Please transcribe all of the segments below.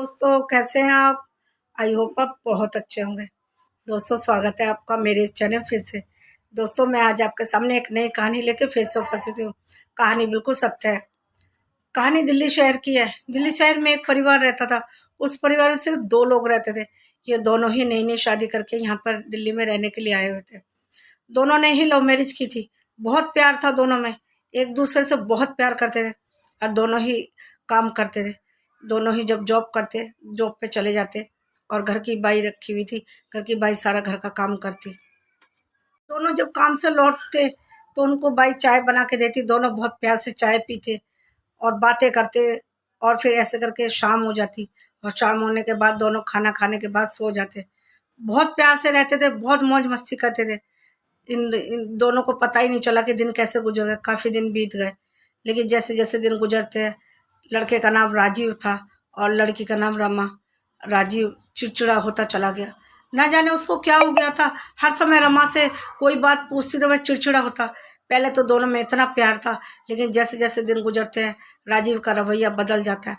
दोस्तों, कैसे हैं आप? आई होप आप बहुत अच्छे होंगे। दोस्तों, स्वागत है आपका मेरे इस चैनल फिर से। दोस्तों, मैं आज आपके सामने एक नई कहानी लेके फिर से उपस्थित हूँ। कहानी बिल्कुल सत्य है। कहानी दिल्ली शहर की है। दिल्ली शहर में एक परिवार रहता था। उस परिवार में सिर्फ 2 लोग रहते थे। ये दोनों ही नई नई शादी करके यहाँ पर दिल्ली में रहने के लिए आए हुए थे। दोनों ने ही लव मैरिज की थी। बहुत प्यार था दोनों में, एक दूसरे से बहुत प्यार करते थे और दोनों ही काम करते थे। दोनों ही जब जॉब पे चले जाते और घर की बाई रखी हुई थी। घर की बाई सारा घर का काम करती। दोनों जब काम से लौटते तो उनको बाई चाय बना के देती। दोनों बहुत प्यार से चाय पीते और बातें करते और फिर ऐसे करके शाम हो जाती और शाम होने के बाद दोनों खाना खाने के बाद सो जाते। बहुत प्यार से रहते थे, बहुत मौज मस्ती करते थे। इन दोनों को पता ही नहीं चला कि दिन कैसे गुजर गए। काफ़ी दिन बीत गए, लेकिन जैसे जैसे दिन गुजरते हैं, लड़के का नाम राजीव था और लड़की का नाम रमा। राजीव चिड़चिड़ा होता चला गया। ना जाने उसको क्या हो गया था। हर समय रमा से कोई बात पूछती तो वह चिड़चिड़ा होता। पहले तो दोनों में इतना प्यार था, लेकिन जैसे जैसे दिन गुजरते हैं राजीव का रवैया बदल जाता है।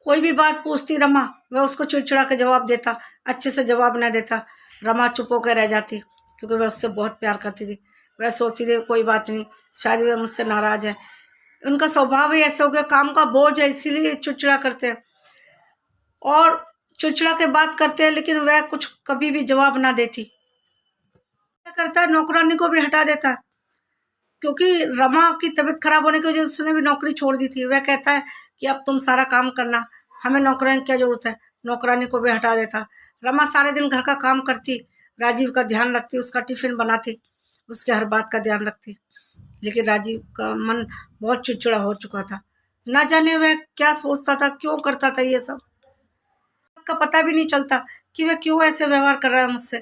कोई भी बात पूछती रमा, वह उसको चिड़चिड़ा के जवाब देता। अच्छे से जवाब न देता। रमा चुप होकर रह जाती, क्योंकि वह उससे बहुत प्यार करती थी। वह सोचती थी कोई बात नहीं, शायद वह मुझसे नाराज है। उनका स्वभाव ही ऐसा हो गया, काम का बोझ है इसीलिए चिड़चिड़ा करते हैं और चिड़चिड़ा के बात करते हैं, लेकिन वह कुछ कभी भी जवाब ना देती। क्या करता है, नौकरानी को भी हटा देता है, क्योंकि रमा की तबीयत खराब होने की वजह से उसने भी नौकरी छोड़ दी थी। वह कहता है कि अब तुम सारा काम करना, हमें नौकरानी की क्या जरूरत है। नौकरानी को भी हटा देता। रमा सारे दिन घर का काम करती, राजीव का ध्यान रखती, उसका टिफिन बनाती, उसके हर बात का ध्यान रखती। लेकिन राजीव का मन बहुत चिड़चिड़ा हो चुका था। ना जाने वह क्या सोचता था, क्यों करता था ये सब। का पता भी नहीं चलता कि वह क्यों ऐसे व्यवहार कर रहा है मुझसे।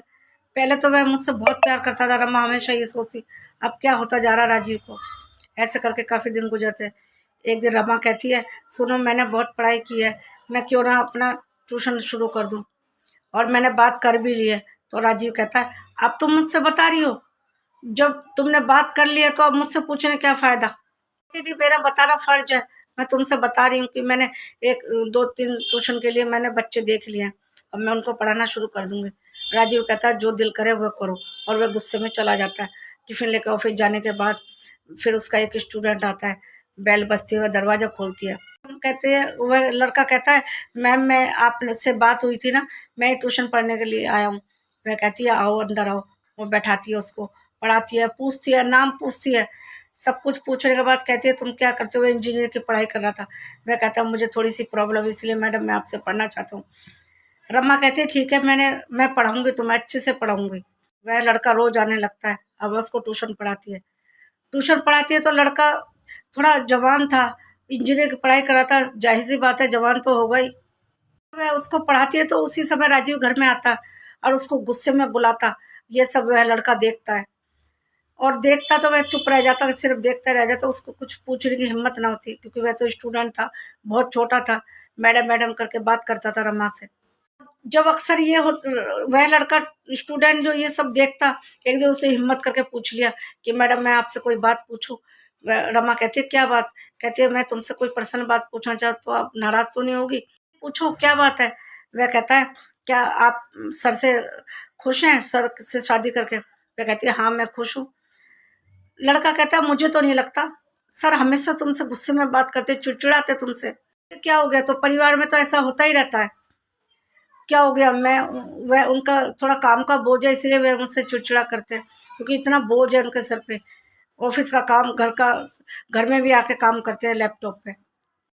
पहले तो वह मुझसे बहुत प्यार करता था। रमा हमेशा ये सोचती अब क्या होता जा रहा राजीव को। ऐसे करके काफ़ी दिन गुजरते। एक दिन रमा कहती है, सुनो मैंने बहुत पढ़ाई की है, मैं क्यों ना अपना ट्यूशन शुरू कर दूँ, और मैंने बात कर भी ली है। तो राजीव कहता है, अब तुम मुझसे बता रही हो, जब तुमने बात कर ली है तो अब मुझसे पूछने क्या फ़ायदा। दीदी मेरा बताना फ़र्ज है। मैं तुमसे बता रही हूँ कि मैंने एक 2-3 ट्यूशन के लिए मैंने बच्चे देख लिए हैं। अब मैं उनको पढ़ाना शुरू कर दूँगी। राजीव कहता है जो दिल करे वो करो, और वह गुस्से में चला जाता है। टिफ़िन लेकर ऑफिस जाने के बाद फिर उसका एक स्टूडेंट आता है। बेल बजती है, वह दरवाज़ा खोलती है। हम कहते हैं, वह लड़का कहता है, मैम मैं आपसे बात हुई थी ना, मैं ट्यूशन पढ़ने के लिए आया हूँ। वह कहती है आओ अंदर आओ। वो बैठाती है उसको, पढ़ाती है, पूछती है, नाम पूछती है। सब कुछ पूछने के बाद कहती है तुम क्या करते हो। इंजीनियर की पढ़ाई कर रहा था। वह कहता है मुझे थोड़ी सी प्रॉब्लम है, इसलिए मैडम मैं आपसे पढ़ना चाहता हूँ। रमा कहती है ठीक है, मैं पढ़ाऊंगी, तुम्हें अच्छे से पढ़ाऊंगी। वह लड़का रोज आने लगता है। अब उसको ट्यूशन पढ़ाती है। ट्यूशन पढ़ाती है तो लड़का थोड़ा जवान था, इंजीनियर की पढ़ाई कर रहा था, जाहिर सी बात है जवान तो होगा ही। वह उसको पढ़ाती है तो उसी समय राजीव घर में आता और उसको गुस्से में बुलाता। ये सब वह लड़का देखता है, और देखता तो वह चुप रह जाता, सिर्फ देखता रह जाता। उसको कुछ पूछने की हिम्मत ना होती, क्योंकि वह तो स्टूडेंट था, बहुत छोटा था। मैडम मैडम करके बात करता था रमा से। जब अक्सर ये हो, वह लड़का स्टूडेंट जो ये सब देखता, एक दिन उसे हिम्मत करके पूछ लिया कि मैडम मैं आपसे कोई बात पूछूं। रमा कहती है क्या बात। कहती है मैं तुमसे कोई पर्सनल बात पूछना चाहती, तो आप नाराज तो नहीं होगी। पूछो क्या बात है। वह कहता है क्या आप सर से खुश हैं, सर से शादी करके। वह कहती है हाँ मैं खुश हूँ। लड़का कहता है मुझे तो नहीं लगता, सर हमेशा तुमसे गुस्से में बात करते, चिड़चिड़ाते तुमसे। क्या हो गया, तो परिवार में तो ऐसा होता ही रहता है। क्या हो गया, मैं वह उनका थोड़ा काम का बोझ है, इसलिए वह मुझसे चिड़चिड़ा करते हैं, क्योंकि इतना बोझ है उनके सर पे। ऑफिस का काम, घर में भी आके काम करते हैं लैपटॉप पे।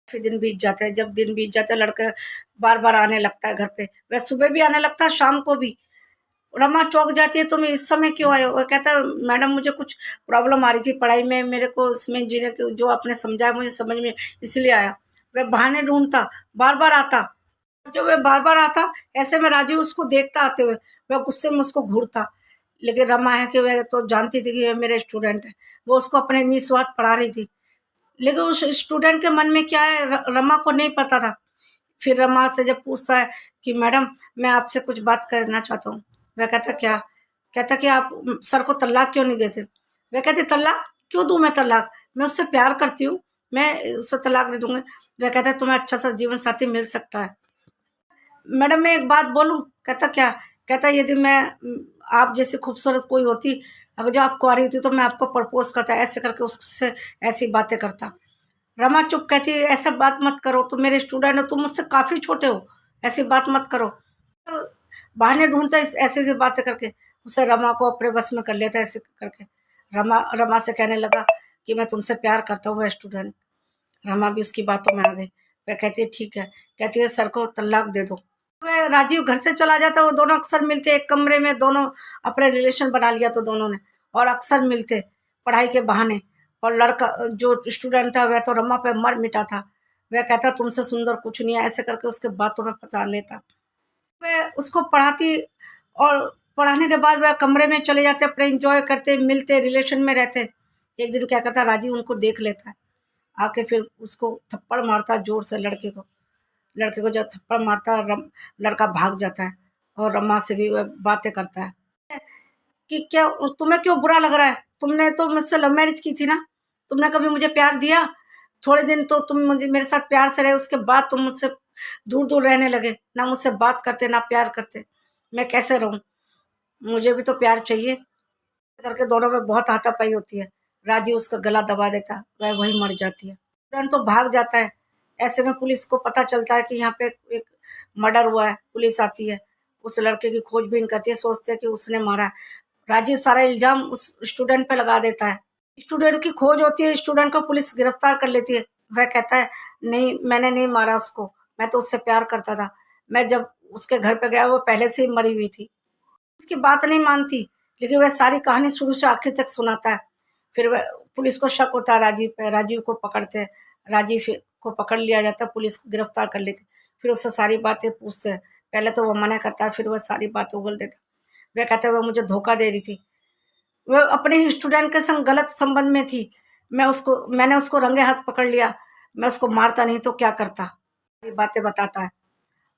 फिर दिन बीत जाते हैं। जब दिन बीत जाते हैं लड़के बार बार आने लगता है घर पे। वह सुबह भी आने लगता है, शाम को भी। रमा चौंक जाती है, तुम इस समय क्यों आए हो। वो कहता है मैडम मुझे कुछ प्रॉब्लम आ रही थी पढ़ाई में, मेरे को इसमें जीने के जो आपने समझाया मुझे समझ में, इसलिए आया। वह बहाने ढूंढता, बार बार आता। जब वह बार बार आता, ऐसे में राजीव उसको देखता आते हुए, वह गुस्से में उसको घूरता। लेकिन रमा है कि वह तो जानती थी कि ये मेरे स्टूडेंट है, वो उसको अपने निस्वार्थ पढ़ा रही थी। लेकिन उस स्टूडेंट के मन में क्या है रमा को नहीं पता था। फिर रमा से जब पूछता है कि मैडम मैं आपसे कुछ बात करना चाहता हूँ। वह कहता क्या। कहता कि आप सर को तलाक क्यों नहीं देते। वह कहते तलाक क्यों दूँ मैं, तलाक मैं उससे प्यार करती हूँ, मैं उससे तलाक नहीं दूंगी। वह कहता है तुम्हें अच्छा सा जीवन साथी मिल सकता है। मैडम मैं एक बात बोलूं? कहता क्या? कहता यदि मैं आप जैसी खूबसूरत कोई होती, अगर जो आप कुंवारी होती तो मैं आपको प्रपोज करता, ऐसे करके उससे ऐसी बातें करता। रमा चुप कहती ऐसा बात मत करो, तुम मेरे स्टूडेंट हो, तुम मुझसे काफ़ी छोटे हो, ऐसी बात मत करो। तो बहाने ढूंढता ऐसे ऐसी बातें करके उसे रमा को अपने बस में कर लेता ऐसे करके। रमा रमा से कहने लगा कि मैं तुमसे प्यार करता हूँ, वह स्टूडेंट। रमा भी उसकी बातों में आ गई। वह कहती है ठीक है, कहती है सर को तलाक दे दो। वह राजीव घर से चला जाता, वो दोनों अक्सर मिलते एक कमरे में, दोनों अपने रिलेशन बना लिया तो दोनों ने, और अक्सर मिलते पढ़ाई के बहाने। और लड़का जो स्टूडेंट था वह तो रमा पे मर मिटा था। वह कहता तुमसे सुंदर कुछ नहीं है, ऐसे करके उसके बातों में फंसा लेता। वह उसको पढ़ाती, और पढ़ाने के बाद वह कमरे में चले जाते, अपने इंजॉय करते, मिलते, रिलेशन में रहते। एक दिन क्या करता, राजीव उनको देख लेता है, आके फिर उसको थप्पड़ मारता जोर से। लड़के को जब थप्पड़ मारता, लड़का भाग जाता है और रमा से भी वह बातें करता है कि क्या तुम्हें क्यों बुरा लग रहा है? तुमने तो मुझसे लव मैरिज की थी ना, तुमने कभी मुझे प्यार दिया? थोड़े दिन तो तुम मुझे मेरे साथ प्यार से रहे, उसके बाद तुम मुझसे दूर दूर रहने लगे, ना मुझसे बात करते ना प्यार करते। मैं कैसे रहूं? मुझे भी तो प्यार चाहिए। करके दोनों में बहुत हाथापाई होती है। राजीव उसका गला दबा देता, वह वही मर जाती है। तुरंत तो भाग जाता है। ऐसे में पुलिस को पता चलता है कि यहाँ पे एक मर्डर हुआ है। पुलिस आती है, उस लड़के की खोजबीन करती है, सोचते हैं कि उसने मारा है। राजीव सारा इल्जाम उस स्टूडेंट पे लगा देता है। स्टूडेंट की खोज होती है, स्टूडेंट को पुलिस गिरफ्तार कर लेती है। वह कहता है नहीं, मैंने नहीं मारा उसको, मैं तो उससे प्यार करता था। मैं जब उसके घर पे गया वो पहले से ही मरी हुई थी। उसकी बात नहीं मानती, लेकिन वह सारी कहानी शुरू से आखिर तक सुनाता है। फिर वह पुलिस को शक होता है राजीव पे, राजीव को पकड़ते हैं। को पकड़ लिया जाता है, पुलिस को गिरफ्तार कर लेते। फिर उससे सारी बातें पूछते हैं। पहले तो वह मना करता है, फिर वह सारी बातें उगल देता है। वह कहता है वह मुझे धोखा दे रही थी, वह अपने ही स्टूडेंट के संग गलत संबंध में थी। मैंने उसको रंगे हाथ पकड़ लिया। मैं उसको मारता नहीं तो क्या करता? ये बातें बताता है।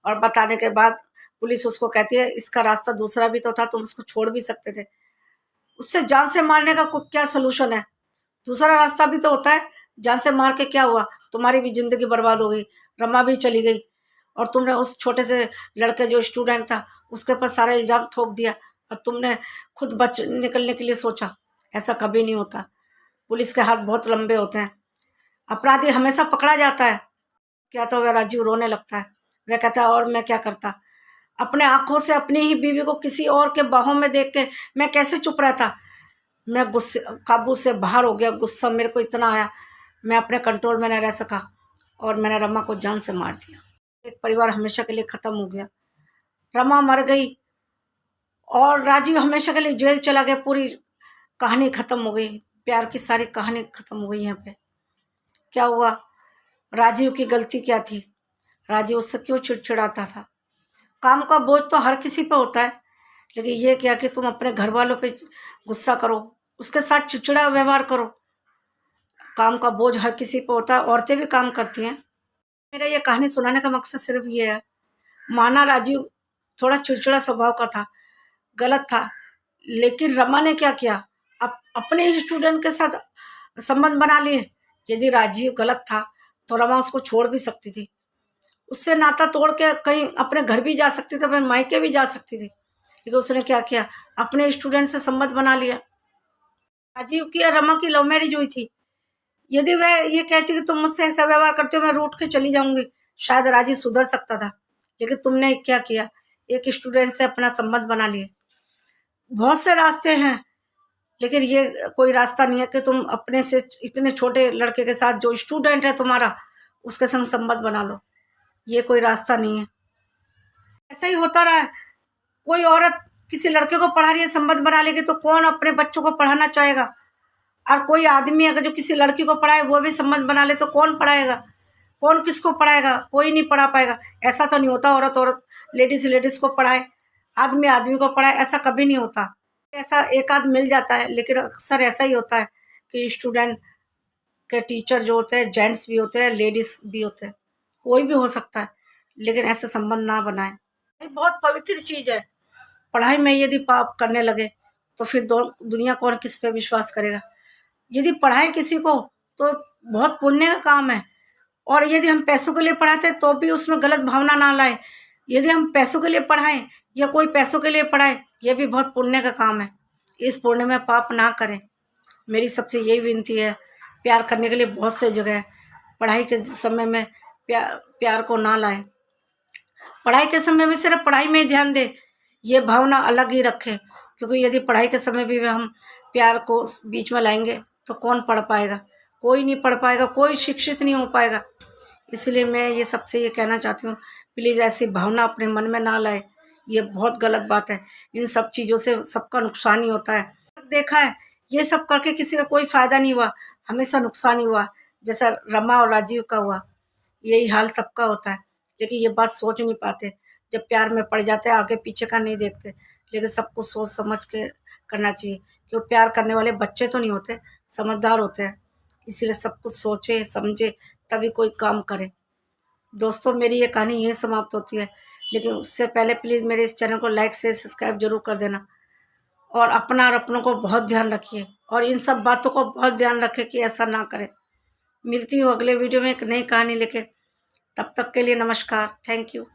और बताने के बाद पुलिस उसको कहती है इसका रास्ता दूसरा भी तो था, तुम उसको छोड़ भी सकते थे। उससे जान से मारने का क्या सलूशन है? दूसरा रास्ता भी तो होता है। जान से मार के क्या हुआ? तुम्हारी भी जिंदगी बर्बाद हो गई, रमा भी चली गई, और तुमने उस छोटे से लड़के जो स्टूडेंट था उसके ऊपर सारा इल्जाम थोप दिया, और तुमने खुद बच निकलने के लिए सोचा। ऐसा कभी नहीं होता। पुलिस के हाथ बहुत लंबे होते हैं। अपराधी हमेशा पकड़ा जाता है। क्या तो वह राजीव रोने लगता है। वह कहता है और मैं क्या करता? अपने आंखों से अपनी ही बीवी को किसी और के बाहों में देख के मैं कैसे चुप रहता? मैं गुस्से काबू से बाहर हो गया, गुस्सा मेरे को इतना आया, मैं अपने कंट्रोल में न रह सका और मैंने रमा को जान से मार दिया। एक परिवार हमेशा के लिए खत्म हो गया। रमा मर गई और राजीव हमेशा के लिए जेल चला गया। पूरी कहानी खत्म हो गई, प्यार की सारी कहानी खत्म हो गई। यहाँ पे क्या हुआ? राजीव की गलती क्या थी? राजीव उससे क्यों चिड़चिड़ाता था? काम का बोझ तो हर किसी पे होता है, लेकिन ये क्या कि तुम अपने घर वालों पे गुस्सा करो, उसके साथ चिड़चिड़ा व्यवहार करो। काम का बोझ हर किसी पे होता है, औरतें भी काम करती हैं। मेरा ये कहानी सुनाने का मकसद सिर्फ ये है, माना राजीव थोड़ा चिड़चिड़ा स्वभाव का था, गलत था, लेकिन रमा ने क्या किया? अपने ही स्टूडेंट के साथ संबंध बना लिए। यदि राजीव गलत था तो रमा उसको छोड़ भी सकती थी, उससे नाता तोड़ के कहीं अपने घर भी जा सकती थी, अपने मायके भी जा सकती थी। लेकिन उसने क्या किया? अपने स्टूडेंट से संबंध बना लिया। राजीव की और रमा की लव मैरिज हुई थी। यदि वह ये कहती कि तुम मुझसे ऐसा व्यवहार करते हो मैं रूठ के चली जाऊंगी, शायद राजीव सुधर सकता था। लेकिन तुमने क्या किया? एक स्टूडेंट से अपना संबंध बना लिए। बहुत से रास्ते हैं, लेकिन ये कोई रास्ता नहीं है कि तुम अपने से इतने छोटे लड़के के साथ जो स्टूडेंट है तुम्हारा उसके संग संबंध बना लो। ये कोई रास्ता नहीं है। ऐसा ही होता रहा है। कोई औरत किसी लड़के को पढ़ा रही है, संबंध बना लेगी तो कौन अपने बच्चों को पढ़ाना चाहेगा? और कोई आदमी अगर जो किसी लड़की को पढ़ाए वो भी संबंध बना ले तो कौन पढ़ाएगा? कौन किसको पढ़ाएगा? कोई नहीं पढ़ा पाएगा। ऐसा तो नहीं होता औरत औरत लेडीज लेडीज को पढ़ाए, आदमी आदमी को पढ़ाए, ऐसा कभी नहीं होता। ऐसा एक आध मिल जाता है, लेकिन अक्सर ऐसा ही होता है कि स्टूडेंट के टीचर जो होते हैं जेंट्स भी होते हैं, लेडीज भी होते हैं, कोई भी हो सकता है, लेकिन ऐसे संबंध ना बनाए। ये बहुत पवित्र चीज है। पढ़ाई में यदि पाप करने लगे तो फिर दुनिया कौन किस पे विश्वास करेगा? यदि पढ़ाएं किसी को तो बहुत पुण्य का काम है, और यदि हम पैसों के लिए पढ़ाते तो भी उसमें गलत भावना ना लाए। यदि हम पैसों के लिए पढ़ाएं या कोई पैसों के लिए पढ़ाए, यह भी बहुत पुण्य का काम है। इस पुण्य में पाप ना करें। मेरी सबसे यही विनती है। प्यार करने के लिए बहुत से जगह है। पढ़ाई के समय में प्यार को ना लाएं। पढ़ाई के समय में सिर्फ पढ़ाई में ही ध्यान दें, ये भावना अलग ही रखें। क्योंकि यदि पढ़ाई के समय भी हम प्यार को बीच में लाएंगे तो कौन पढ़ पाएगा? कोई नहीं पढ़ पाएगा, कोई शिक्षित नहीं हो पाएगा। इसलिए मैं ये सबसे ये कहना चाहती हूँ, प्लीज़ ऐसी भावना अपने मन में ना लाए। ये बहुत गलत बात है। इन सब चीज़ों से सबका नुकसान ही होता है। देखा है, ये सब करके किसी का कोई फ़ायदा नहीं हुआ, हमेशा नुकसान ही हुआ। जैसा रमा और राजीव का हुआ, यही हाल सबका होता है। लेकिन ये बात सोच नहीं पाते। जब प्यार में पड़ जाते हैं आगे पीछे का नहीं देखते। लेकिन सब कुछ सोच समझ के करना चाहिए, क्योंकि प्यार करने वाले बच्चे तो नहीं होते, समझदार होते हैं। इसीलिए सब कुछ सोचे समझे तभी कोई काम करे। दोस्तों, मेरी ये कहानी यहीं समाप्त होती है। लेकिन उससे पहले प्लीज़ मेरे इस चैनल को लाइक से सब्सक्राइब जरूर कर देना। और अपना और अपनों को बहुत ध्यान रखिए, और इन सब बातों को बहुत ध्यान रखें कि ऐसा ना करें। मिलती हूँ अगले वीडियो में एक नई कहानी लेके। तब तक के लिए नमस्कार। Thank you.